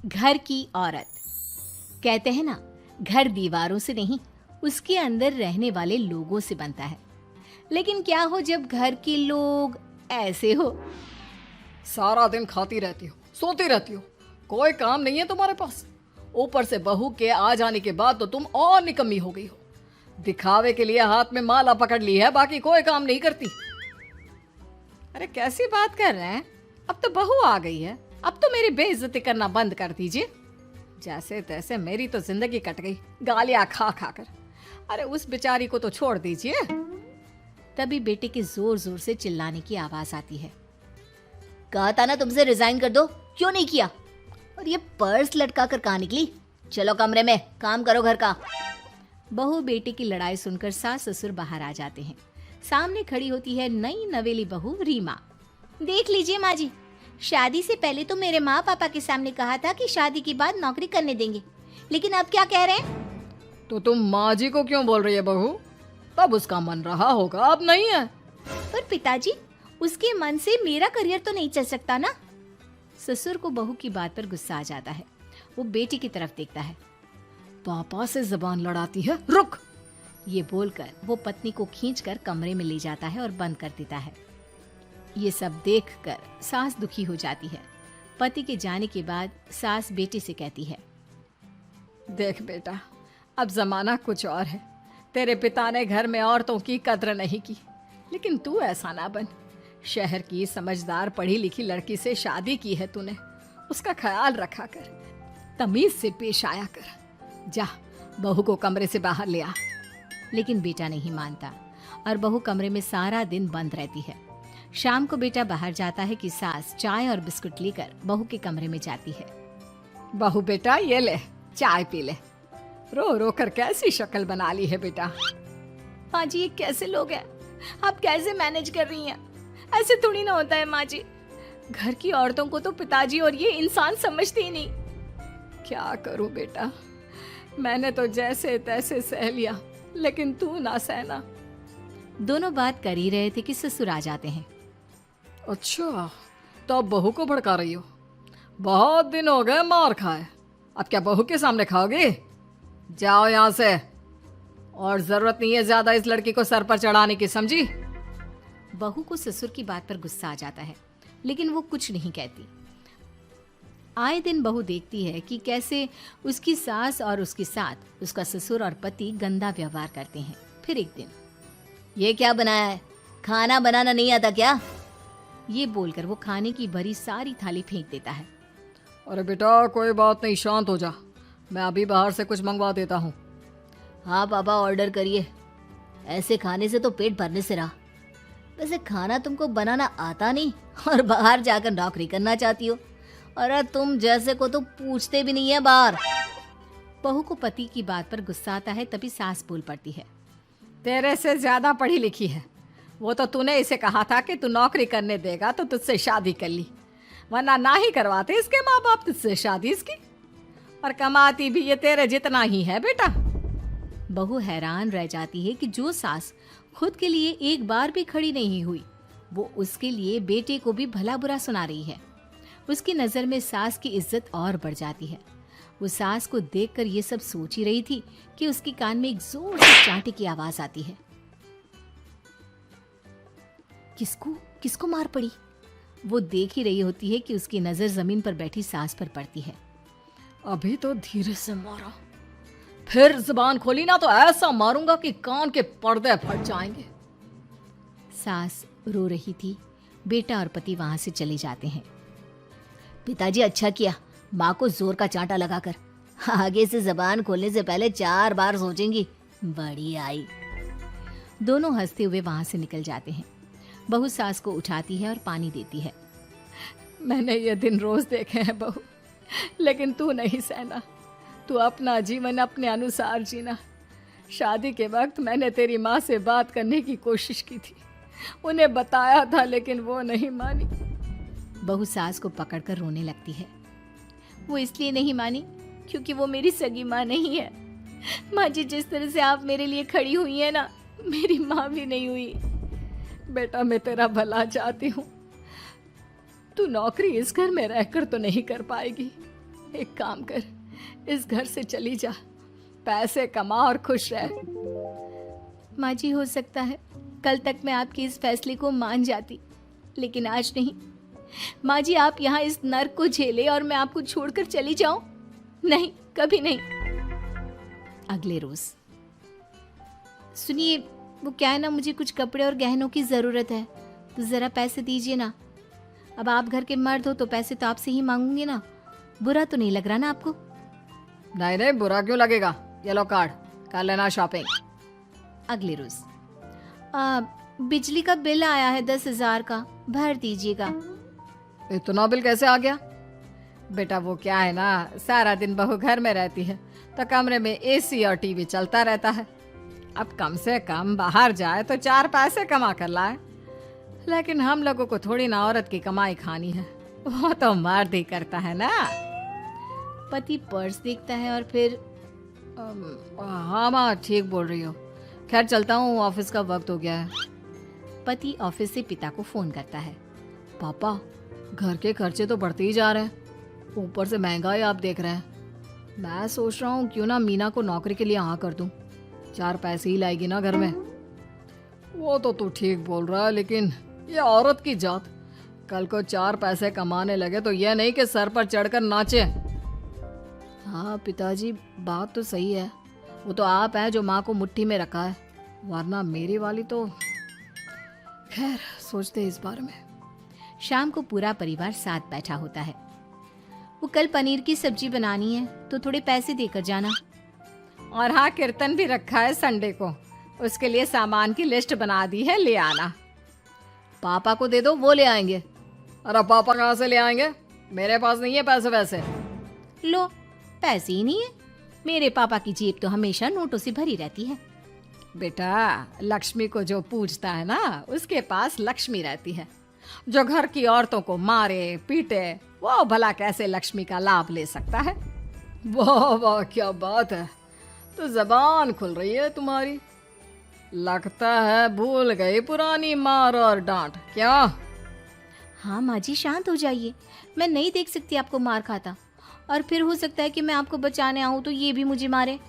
घर की औरत। कहते हैं ना, घर दीवारों से नहीं, उसके अंदर रहने वाले लोगों से बनता है। लेकिन क्या हो जब घर के लोग ऐसे हो? सारा दिन खाती रहती हो, सोती रहती हो, कोई काम नहीं है तुम्हारे पास। ऊपर से बहू के आ जाने के बाद तो तुम और निकम्मी हो गई हो। दिखावे के लिए हाथ में माला पकड़ ली है, बाकी कोई काम नहीं करती। अरे कैसी बात कर रहे हैं? अब तो बहू आ गई है, अब तो मेरी बेइज्जती करना बंद कर दीजिए। जैसे तैसे मेरी तो जिंदगी कट गई गालियां खा खा कर। अरे उस बेचारी को तो छोड़ दीजिए। तभी बेटे के जोर जोर से चिल्लाने की आवाज आती है। कहा था ना तुमसे रिजाइन कर दो, क्यों नहीं किया? और ये पर्स लटका कर कहाँ निकली? चलो कमरे में काम करो घर का। बहू बेटे की लड़ाई सुनकर सास ससुर बाहर आ जाते हैं। सामने खड़ी होती है नई नवेली बहू रीमा। देख लीजिए माँ जी, शादी से पहले तो मेरे माँ पापा के सामने कहा था कि शादी के बाद नौकरी करने देंगे, लेकिन अब क्या कह रहे हैं? तो तुम माँ जी को क्यों बोल रही है बहू? तब उसका मन रहा होगा, अब नहीं है। पर पिताजी, उसके मन से मेरा करियर तो नहीं चल सकता ना। ससुर को बहू की बात पर गुस्सा आ जाता है। वो बेटी की तरफ देखता है। पापा से जबान लड़ाती है, रुक। ये बोलकर वो पत्नी को खींचकर कमरे में ले जाता है और बंद कर देता है। ये सब देखकर सास दुखी हो जाती है। पति के जाने के बाद सास बेटे से कहती है, देख बेटा, अब जमाना कुछ और है। तेरे पिता ने घर में औरतों की कद्र नहीं की, लेकिन तू ऐसा ना बन। शहर की समझदार पढ़ी लिखी लड़की से शादी की है तूने, उसका ख्याल रखा कर, तमीज से पेश आया कर। जा, बहू को कमरे से बाहर ले आ। लेकिन बेटा नहीं मानता और बहू कमरे में सारा दिन बंद रहती है। शाम को बेटा बाहर जाता है कि सास चाय और बिस्कुट लेकर बहू के कमरे में जाती है। बहू बेटा ये ले, चाय पी ले। रो रो कर कैसी शक्ल बना ली है बेटा। माँ जी, ये कैसे लोग हैं? आप कैसे मैनेज कर रही हैं? ऐसे थोड़ी ना होता है माँ जी। घर की औरतों को तो पिताजी और ये इंसान समझते ही नहीं। क्या करूं बेटा, मैंने तो जैसे तैसे सह लिया, लेकिन तू ना सहना। दोनों बात कर ही रहे थे कि ससुर आ जाते हैं। अच्छा, तो अब बहू को भड़का रही हो? बहुत दिन हो गए मार खाए, अब क्या बहू के सामने खाओगे? जाओ यहाँ से, और जरूरत नहीं है ज्यादा इस लड़की को सर पर चढ़ाने की, समझी? बहू को ससुर की बात पर गुस्सा आ जाता है, लेकिन वो कुछ नहीं कहती। आए दिन बहू देखती है कि कैसे उसकी सास और उसके साथ उसका ससुर और पति गंदा व्यवहार करते हैं। फिर एक दिन, ये क्या बनाया है? खाना बनाना नहीं आता क्या? ये बोलकर वो खाने की भरी सारी थाली फेंक देता है। अरे बेटा कोई बात नहीं, शांत हो जा, मैं अभी बाहर से कुछ मंगवा देता हूँ। हाँ पापा, ऑर्डर करिए। ऐसे खाने से तो पेट भरने से रहा। वैसे खाना तुमको बनाना आता नहीं और बाहर जाकर नौकरी करना चाहती हो। अरे तुम जैसे को तो पूछते भी नहीं है बाहर। बहू को पति की बात पर गुस्सा आता है, तभी सास बोल पड़ती है। तेरे से ज्यादा पढ़ी लिखी है वो, तो तूने इसे कहा था कि तू नौकरी करने देगा तो तुझसे शादी कर ली, वरना ना ही करवाते इसके माँ बाप तुझसे शादी इसकी। और कमाती भी ये तेरे जितना ही है बेटा। बहू हैरान रह जाती है कि जो सास खुद के लिए एक बार भी खड़ी नहीं हुई, वो उसके लिए बेटे को भी भला बुरा सुना रही है। उसकी नजर में सास की इज्जत और बढ़ जाती है। वो सास को देखकर ये सब सोच ही रही थी कि उसके कान में एक जोर से चांटे की आवाज आती है। किसको किसको मार पड़ी? वो देख ही रही होती है कि उसकी नजर जमीन पर बैठी सास पर पड़ती है। अभी तो धीरे से मारा, फिर जुबान खोली ना तो ऐसा मारूंगा कि कान के पर्दे फट जाएंगे। सास रो रही थी। बेटा और पति वहां से चले जाते हैं। पिताजी अच्छा किया माँ को जोर का चांटा लगाकर। आगे से जबान खोलने से पहले 4 बार सोचेंगी। बड़ी आई। दोनों हंसते हुए वहां से निकल जाते हैं। बहू सास को उठाती है और पानी देती है। मैंने ये दिन रोज देखे हैं बहू, लेकिन तू नहीं सहना। तू अपना जीवन अपने अनुसार जीना। शादी के वक्त मैंने तेरी माँ से बात करने की कोशिश की थी, उन्हें बताया था, लेकिन वो नहीं मानी। बहू सास को पकड़कर रोने लगती है। वो इसलिए नहीं मानी क्योंकि वो मेरी सगी माँ नहीं है। माँ जी, जिस तरह से आप मेरे लिए खड़ी हुई है ना, मेरी माँ भी नहीं हुई। बेटा मैं तेरा भला चाहती हूँ, तू नौकरी इस घर में रहकर तो नहीं कर पाएगी, एक काम कर, इस घर से चली जा, पैसे कमा और खुश रह। माँ जी, हो सकता है कल तक मैं आपके इस फैसले को मान जाती, लेकिन आज नहीं। माँ जी, आप यहाँ इस नर्क को झेले और मैं आपको छोड़कर चली जाऊं? नहीं, कभी नहीं। अगले रोज, सुनिए, वो क्या है ना, मुझे कुछ कपड़े और गहनों की ज़रूरत है, तो ज़रा पैसे दीजिए ना। अब आप घर के मर्द हो तो पैसे तो आपसे ही मांगूंगी ना। बुरा तो नहीं लग रहा ना आपको? नहीं नहीं, बुरा क्यों लगेगा, ये लो कार्ड, कर लेना शॉपिंग। अगले रोज, बिजली का बिल आया है 10,000 का, भर दीजिएगा। इतना बिल कैसे आ गया? बेटा वो क्या है ना, सारा दिन बहू घर में रहती है तो कमरे में एसी और टीवी चलता रहता है। अब कम से कम बाहर जाए तो 4 पैसे कमा कर लाए। लेकिन हम लोगों को थोड़ी ना औरत की कमाई खानी है, वो तो मर्द ही करता है ना। पति पर्स देखता है और फिर हाँ माँ, ठीक बोल रही हो। खैर चलता हूँ, ऑफिस का वक्त हो गया है। पति ऑफिस से पिता को फोन करता है। पापा, घर के खर्चे तो बढ़ते ही जा रहे हैं, ऊपर से महंगाई आप देख रहे हैं। मैं सोच रहा हूँ क्यों ना मीना को नौकरी के लिए हाँ कर दूँ, 4 पैसे ही लाएगी ना घर में। वो तो तू ठीक बोल रहा है, लेकिन ये औरत की जात, कल को 4 पैसे कमाने लगे तो ये नहीं कि सर पर चढ़कर नाचे। हाँ पिताजी, बात तो सही है, वो तो आप हैं जो माँ को मुट्ठी में रखा है, वरना मेरी वाली तो। खैर सोचते इस बारे में। शाम को पूरा परिवार साथ बैठा होता है। वो कल पनीर की सब्जी बनानी है तो थोड़े पैसे देकर जाना। और हाँ, कीर्तन भी रखा है संडे को, उसके लिए सामान की लिस्ट बना दी है, ले आना। पापा को दे दो, वो ले आएंगे। अरे पापा कहाँ से ले आएंगे, मेरे पास नहीं है पैसे वैसे। लो, पैसे ही नहीं है? मेरे पापा की जेब तो हमेशा नोटों से भरी रहती है। बेटा, लक्ष्मी को जो पूजता है ना, उसके पास लक्ष्मी रहती है। जो घर की औरतों को मारे पीटे, वो भला कैसे लक्ष्मी का लाभ ले सकता है? वाह वाह, क्या बात है, तो जबान खुल रही है तुम्हारी। लगता है भूल गई पुरानी मार और डांट, क्या? हाँ माँ जी, शांत हो जाइए, मैं नहीं देख सकती आपको मार खाता, और फिर हो सकता है कि मैं आपको बचाने आऊँ तो ये भी मुझे मारे।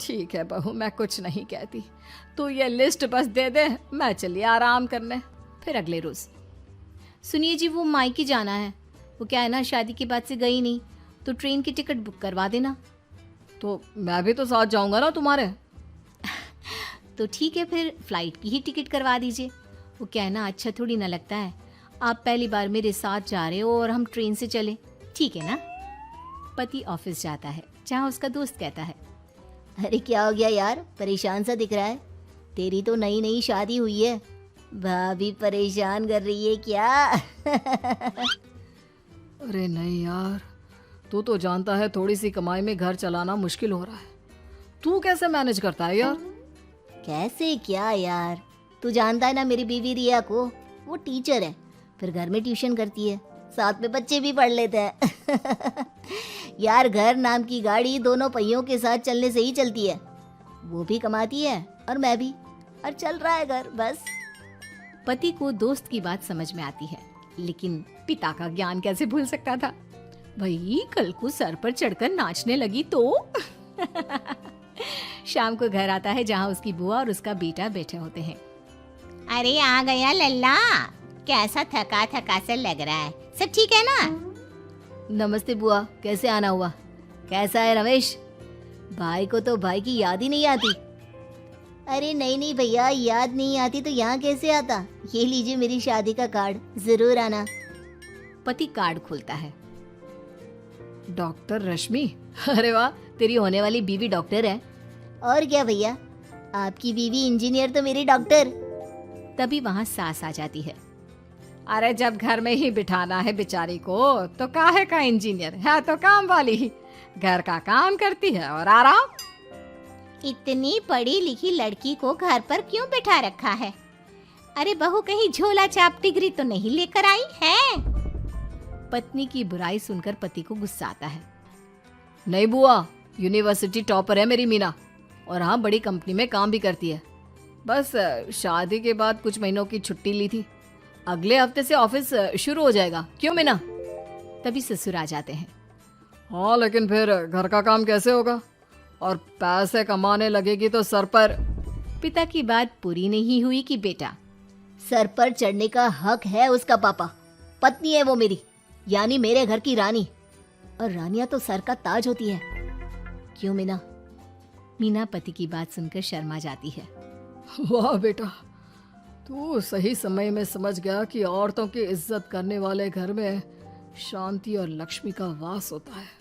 ठीक है बहू, मैं कुछ नहीं कहती, तू ये लिस्ट बस दे दे, मैं चलिए आराम करने। फिर अगले रोज, सुनिए जी, वो मायके जाना है। वो क्या है ना, शादी के बाद से गई नहीं, तो ट्रेन की टिकट बुक करवा देना। तो मैं भी तो साथ जाऊंगा ना तुम्हारे। तो ठीक है, फिर फ्लाइट की ही टिकट करवा दीजिए। वो क्या है ना, अच्छा थोड़ी ना लगता है, आप पहली बार मेरे साथ जा रहे हो और हम ट्रेन से चले, ठीक है ना? पति ऑफिस जाता है, जहाँ उसका दोस्त कहता है, अरे क्या हो गया यार, परेशान सा दिख रहा है। तेरी तो नई नई शादी हुई है, भाभी परेशान कर रही है क्या? अरे नहीं यार, तू तो जानता है थोड़ी सी कमाई में घर चलाना मुश्किल हो रहा है। तू कैसे मैनेज करता है यार? कैसे क्या यार, तू जानता है ना मेरी बीवी रिया को, वो टीचर है, फिर घर में ट्यूशन करती है, साथ में बच्चे भी पढ़ लेते हैं। यार घर नाम की गाड़ी दोनों पहियों के साथ चलने से ही चलती है। वो भी कमाती है और मैं भी, और चल रहा है घर बस। पति को दोस्त की बात समझ में आती है, लेकिन पिता का ज्ञान कैसे भूल सकता था? भाई कल को सर पर चढ़कर नाचने लगी तो। शाम को घर आता है, जहाँ उसकी बुआ और उसका बेटा बैठे होते हैं। अरे आ गया लल्ला, कैसा थका थका सा लग रहा है, सब ठीक है ना? नमस्ते बुआ, कैसे आना हुआ? कैसा है रमेश? भाई को तो भाई की याद ही नहीं आती। अरे नहीं नहीं भैया, याद नहीं आती तो यहाँ कैसे आता? ये लीजिए मेरी शादी का कार्ड, जरूर आना। पति कार्ड खोलता है। डॉक्टर रश्मि, अरे वाह, तेरी होने वाली बीवी डॉक्टर है। और क्या भैया, आपकी बीवी इंजीनियर तो मेरी डॉक्टर। तभी वहाँ सास आ जाती है। अरे जब घर में ही बिठाना है बेचारी को तो काहे का इंजीनियर है, तो काम वाली ही, घर का काम करती है और आराम। इतनी पढ़ी लिखी लड़की को घर पर क्यों बिठा रखा है? अरे बहू कहीं झोला छाप डिग्री तो नहीं लेकर आई है? पत्नी की बुराई सुनकर पति को गुस्सा आता है। नहीं बुआ, यूनिवर्सिटी टॉपर है मेरी मीना, और हाँ बड़ी कंपनी में काम भी करती है। बस शादी के बाद कुछ महीनों की छुट्टी ली थी, अगले हफ्ते से ऑफिस शुरू हो जाएगा। क्यों मीना? तभी ससुर आ जाते हैं हाँ, लेकिन फिर घर का काम कैसे होगा? और पैसे कमाने लगेगी तो सर पर। पिता की बात पूरी नहीं हुई कि बेटा, सर पर चढ़ने का हक है उसका पापा। पत्नी है वो मेरी, यानी मेरे घर की रानी। और रानियां तो सर का ताज होती है। क्यों मीना? मीना पति की बात सुनकर शर्मा जाती है। वाह बेटा, तू सही समय में समझ गया कि औरतों की इज्जत करने वाले घर में शांति और लक्ष्मी का वास होता है।